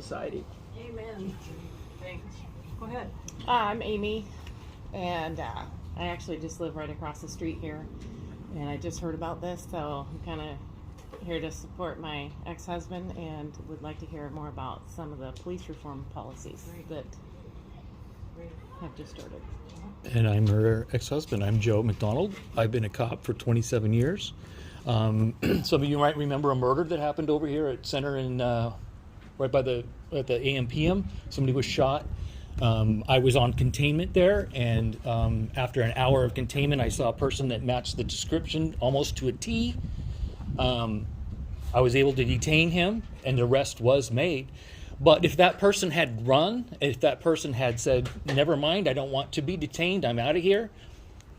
society. Amen. Thanks. Go ahead. I'm Amy, and I actually just live right across the street here, and I just heard about this, so I'm kind of here to support my ex-husband and would like to hear more about some of the police reform policies that have just started. And I'm her ex-husband. I'm Joe McDonald. I've been a cop for 27 years. Some of you might remember a murder that happened over here at Center in right by at the AM/PM. Somebody was shot. I was on containment there, and after an hour of containment, I saw a person that matched the description almost to a T. I was able to detain him, and the arrest was made. But if that person had run, if that person had said, never mind, I don't want to be detained, I'm out of here,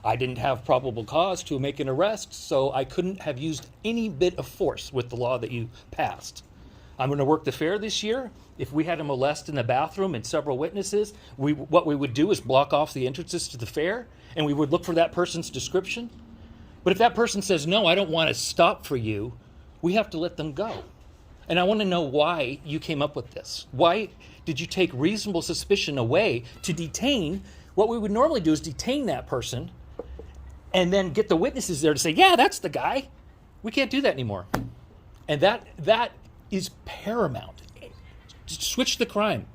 I didn't have probable cause to make an arrest, so I couldn't have used any bit of force with the law that you passed. I'm going to work the fair this year. If we had a molest in the bathroom and several witnesses, what we would do is block off the entrances to the fair, and we would look for that person's description. But if that person says, no, I don't want to stop for you, we have to let them go. And I want to know why you came up with this. Why did you take reasonable suspicion away to detain? What we would normally do is detain that person and then get the witnesses there to say, yeah, that's the guy. We can't do that anymore. And that is paramount. Switch the crime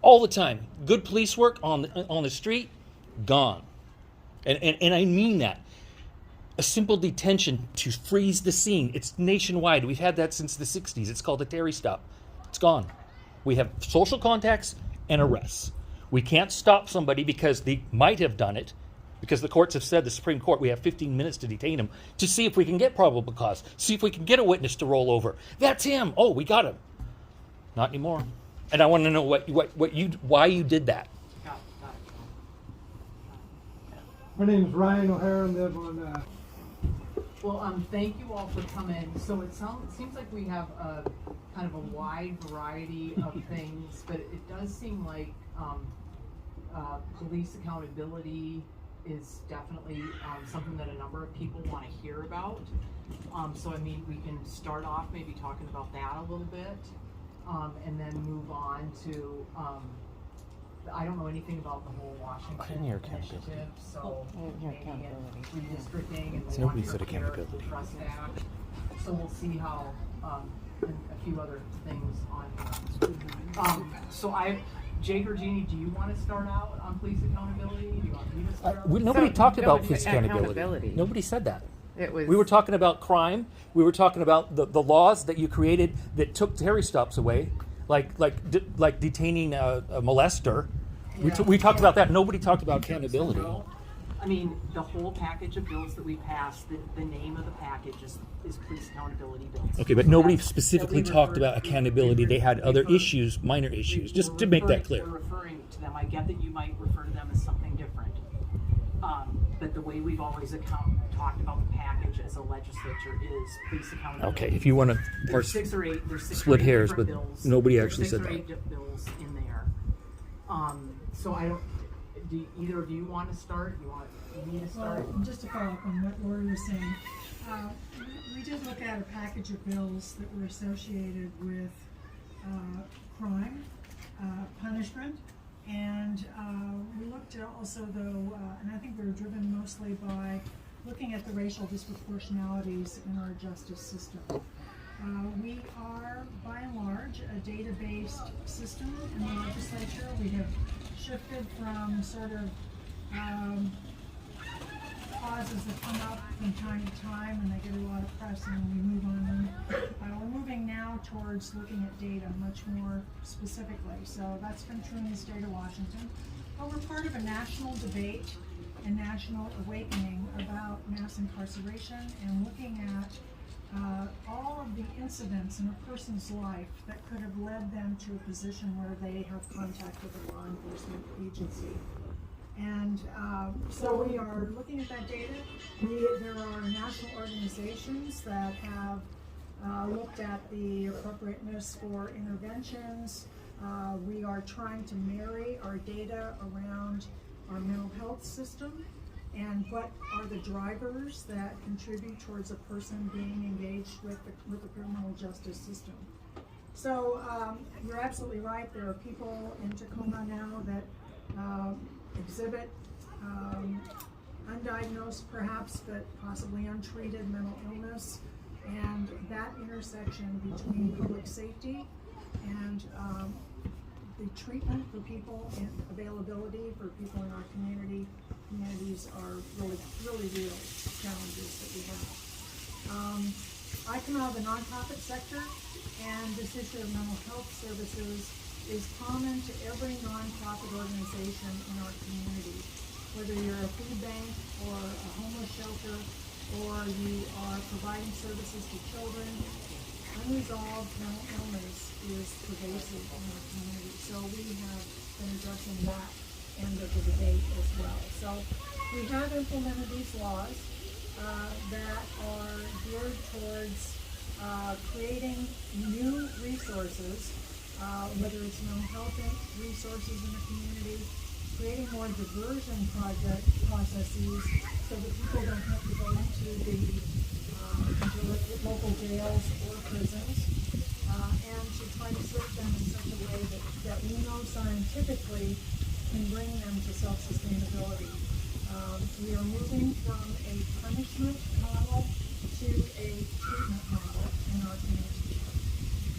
all the time. Good police work on the street, gone. And I mean that. A simple detention to freeze the scene. It's nationwide. We've had that since the 60s. It's called a Terry stop. It's gone. We have social contacts and arrests. We can't stop somebody because they might have done it, because the courts have said, the Supreme Court, we have 15 minutes to detain him to see if we can get probable cause, see if we can get a witness to roll over. That's him. Oh, we got him. Not anymore. And I want to know why you did that. Got it. My name is Ryan O'Hara and live on Well, thank you all for coming. So it seems like we have a kind of a wide variety of things, but it does seem like police accountability is definitely something that a number of people want to hear about. So I mean, we can start off maybe talking about that a little bit, and then move on to I don't know anything about the whole Washington initiative, so maybe redistricting and the Nobody said Care accountability. Trust Act. So we'll see how and a few other things on here. So Jay Gurgini, do you want to start out on police accountability? Do you want me to start out? Nobody talked about nobody police said accountability. accountability. Nobody said that. We were talking about crime. We were talking about the laws that you created that took Terry stops away, like detaining a molester. Yeah. We talked about that. Nobody talked about accountability. So, I mean, the whole package of bills that we passed, the name of the package is police accountability bills. Okay, but nobody That specifically we talked referred- about accountability. They had other issues, minor issues, just to make that clear. We're referring to them. I get that you might refer to them as something different. But the way we've always talked about the package as a legislature is police accountability. Okay, if you want to There's six or eight split hairs, different but bills. nobody There's actually said six or that. eight bills in there. So I don't. Do either of you want to start? You want me to start? Well, just to follow up on what Lori was saying, we did look at a package of bills that were associated with crime, punishment, and we looked at also though, and I think we were driven mostly by looking at the racial disproportionalities in our justice system. We are, by and large, a data-based system in the legislature. We have shifted from sort of causes that come up from time to time and they get a lot of press and then we move on them. We're moving now towards looking at data much more specifically. So that's been true in the state of Washington. But we're part of a national debate and national awakening about mass incarceration and looking at all of the incidents in a person's life that could have led them to a position where they have contact with a law enforcement agency. And so we are looking at that data. There are national organizations that have looked at the appropriateness for interventions. We are trying to marry our data around our mental health system and what are the drivers that contribute towards a person being engaged with the criminal justice system. So, you're absolutely right. There are people in Tacoma now that exhibit undiagnosed perhaps, but possibly untreated mental illness. And that intersection between public safety and the treatment for people and availability for people in our communities are really, really real challenges that we have. I come out of the nonprofit sector, and this issue of mental health services is common to every nonprofit organization in our community. Whether you're a food bank or a homeless shelter, or you are providing services to children, unresolved mental illness is pervasive in our community. So we have been addressing that end of the debate as well. So we have implemented these laws that are geared towards creating new resources, whether it's mental health resources in the community, creating more diversion processes so that people don't have to go into the local jails or prisons, and to try to serve them in such a way that we know scientifically can bring them to self-sustainability. We are moving from a punishment model to a treatment model in our community.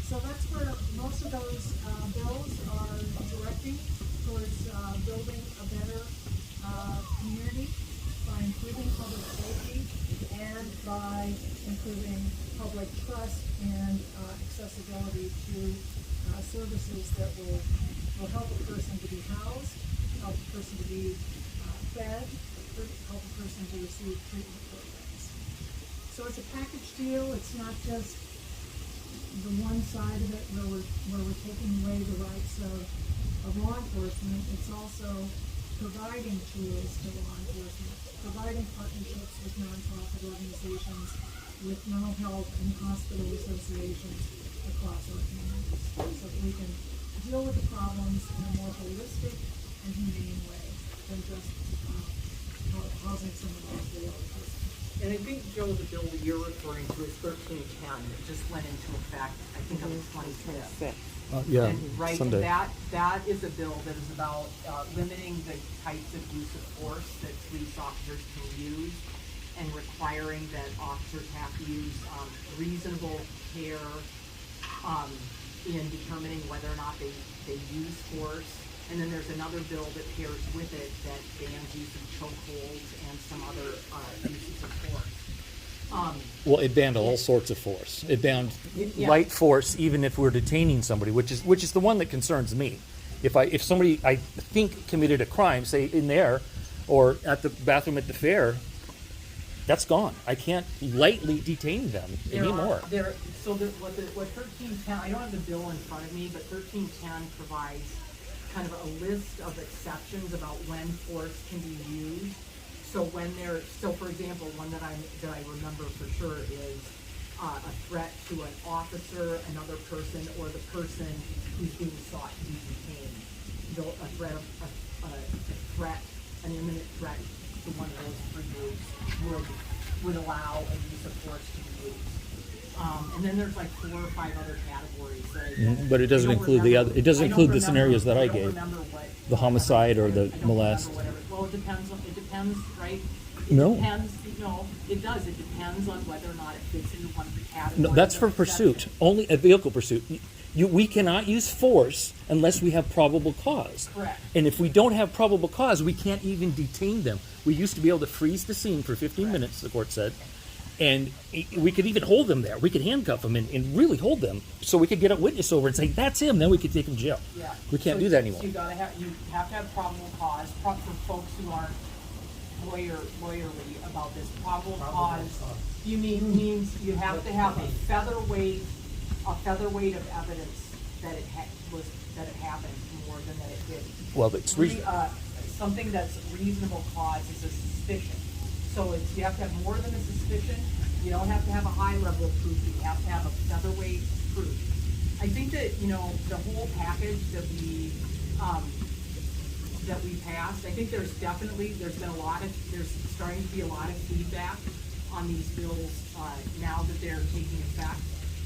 So that's where most of those bills are directing towards building a better community by improving public safety and by improving public trust and accessibility to services that will help a person to be housed, help a person to be fed, help a person to receive treatment programs. So it's a package deal. It's not just the one side of it where we're taking away the rights of law enforcement. It's also providing tools to law enforcement, providing partnerships with nonprofit organizations, with mental health and hospital associations across our communities, so that we can deal with the problems in a more holistic and humane way than just housing someone else in prison. And I think, Joe, the bill that you're referring to is 1310. It just went into effect, I think, on the 25th. Yeah, And, right, Sunday. and that is a bill that is about limiting the types of use of force that police officers can use, and requiring that officers have to use reasonable care in determining whether or not they use force. And then there's another bill that pairs with it that bans use of chokeholds and some other uses of force. Well, it banned all sorts of force. It banned Yeah. light force, even if we're detaining somebody, which is the one that concerns me. If somebody I think committed a crime, say in there, or at the bathroom at the fair, that's gone. I can't lightly detain them anymore. What 1310, I don't have the bill in front of me, but 1310 provides kind of a list of exceptions about when force can be used. So for example, one that I remember for sure is a threat to an officer, another person, or the person who's being sought to be detained. An imminent threat to one of those three groups would allow a use of force to be used. And then there's like 4 or 5 other categories. But it doesn't include the other. It doesn't include the scenarios that I gave. The homicide or the molest. Well, it depends, right? No. It does. It depends on whether or not it fits into one of the categories. No, that's for of pursuit. exception. Only a vehicle pursuit. We cannot use force unless we have probable cause. Correct. And if we don't have probable cause, we can't even detain them. We used to be able to freeze the scene for 15 minutes, the court said, and we could even hold them there. We could handcuff them and really hold them, so we could get a witness over and say, that's him, then we could take him to jail. Yeah. We can't do that anymore. So you have to have probable cause. For folks who aren't lawyerly about this, probable cause means you have to have a featherweight of evidence that it happened more than that it didn't. Well, it's Something that's reasonable cause is a suspicion. So you have to have more than a suspicion. You don't have to have a high level of proof. You have to have a featherweight proof. I think that the whole package that we passed. I think there's starting to be a lot of feedback on these bills now that they're taking effect.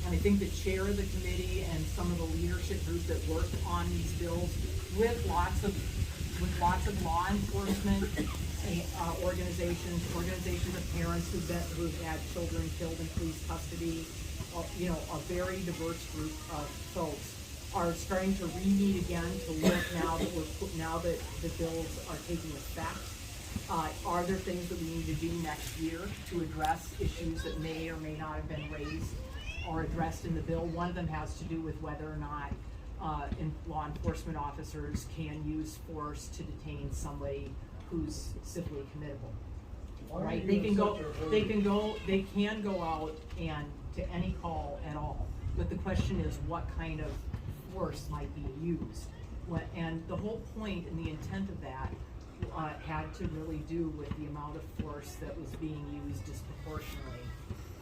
And I think the chair of the committee and some of the leadership group that worked on these bills with lots of law enforcement organizations of parents who've had children killed in police custody, a very diverse group of folks are starting to re-meet again to look now that the bills are taking effect. Are there things that we need to do next year to address issues that may or may not have been raised or addressed in the bill? One of them has to do with whether or not law enforcement officers can use force to detain somebody who's civilly committable. Right? They can go out and to any call at all. But the question is, what kind of force might be used? And the whole point and the intent of that had to really do with the amount of force that was being used disproportionately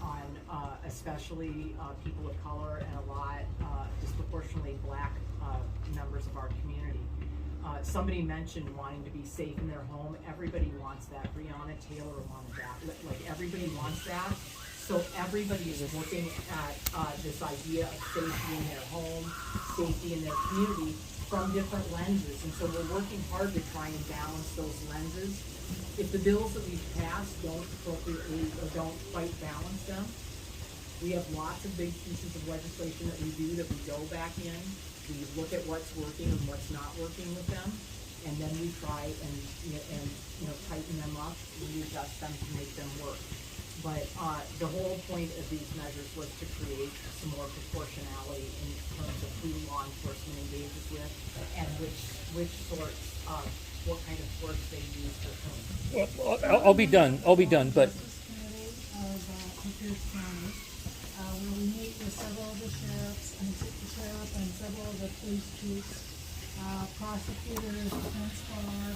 on especially people of color and a lot disproportionately black members of our community. Somebody mentioned wanting to be safe in their home. Everybody wants that. Breonna Taylor wanted that. Like everybody wants that. So everybody is looking at this idea of safety in their home, safety in their community from different lenses. And so we're working hard to try and balance those lenses. If the bills that we've passed don't appropriately or don't quite balance them, we have lots of big pieces of legislation that we do that we go back in. We look at what's working and what's not working with them, and then we try and tighten them up, readjust them to make them work. But the whole point of these measures was to create some more proportionality in terms of who law enforcement engages with and what kind of force they use for whom. Well, I'll be done, but Justice Committee of Pierce County, where we meet with several of the sheriffs, the sheriff and several of the police chiefs, prosecutors, defense bar,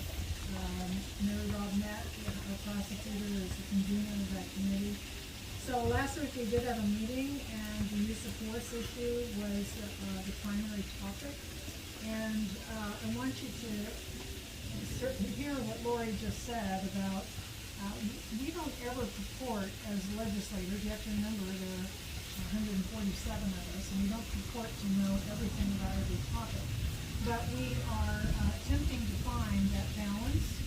Mary Robnett, a prosecutor, is the convener of that committee. So last week we did have a meeting, and the use of force issue was the primary topic. And I want you to certainly hear what Lori just said about we don't ever purport as legislators. You have to remember there are 147 of us, and we don't purport to know everything about every topic. But we are attempting to find that balance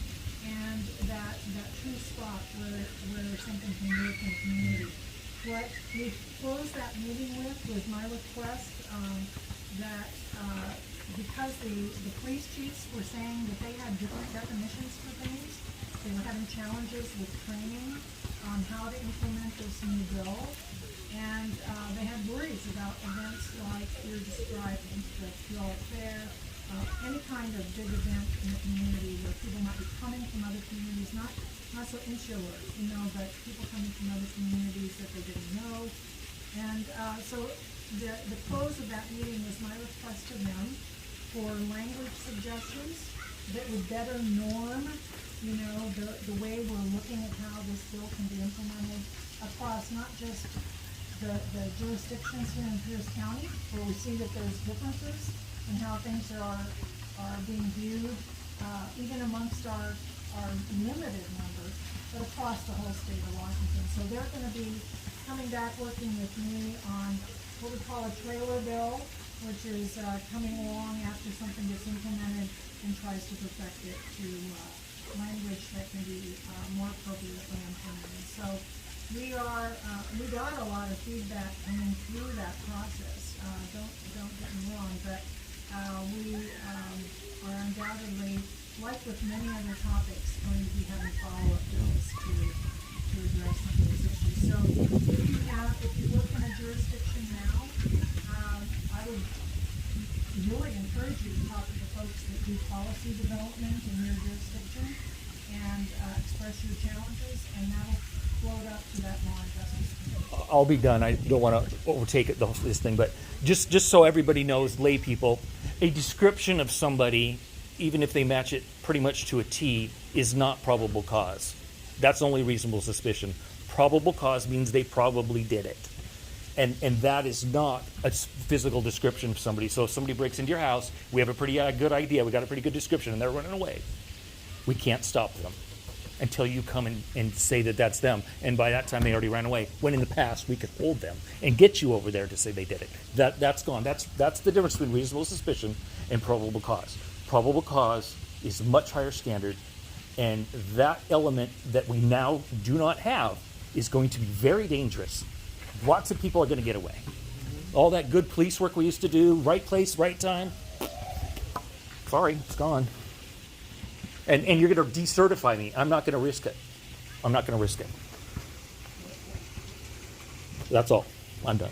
and that true spot where something can work in the community. What we closed that meeting with was my request that because the police chiefs were saying that they had different definitions for things, they were having challenges with training on how to implement this new bill, and they had worries about events like you're describing, the Fuel Fair, any kind of big event in the community where people might be coming from other communities, not so insular, but people coming from other communities that they didn't know. And so the close of that meeting was my request to them for language suggestions that would better norm, the way we're looking at how this bill can be implemented across not just the jurisdictions here in Pierce County, where we see that there's differences in how things are being viewed, even amongst our limited numbers, but across the whole state of Washington. So they're going to be coming back working with me on what we call a trailer bill, which is coming along after something gets implemented and tries to perfect it to language that can be more appropriately implemented. So we got a lot of feedback coming through that process. Don't get me wrong, but we are undoubtedly, like with many other topics, going to be having follow-up bills to address some of those issues. So if you work in a jurisdiction now, I would really encourage you to talk to the folks that do policy development in your jurisdiction and express your challenges, and that'll float up to that law and justice committee. I'll be done. I don't want to overtake this thing, but just so everybody knows, lay people, a description of somebody, even if they match it pretty much to a T, is not probable cause. That's only reasonable suspicion. Probable cause means they probably did it. And that is not a physical description of somebody. So if somebody breaks into your house, we have a pretty good idea, we got a pretty good description, and they're running away. We can't stop them. until you come and say that that's them. And by that time, they already ran away. When in the past, we could hold them and get you over there to say they did it. That's gone. That's the difference between reasonable suspicion and probable cause. Probable cause is a much higher standard, and that element that we now do not have is going to be very dangerous. Lots of people are going to get away. All that good police work we used to do, right place, right time, sorry, it's gone. And you're going to decertify me. I'm not going to risk it. I'm not going to risk it. That's all. I'm done.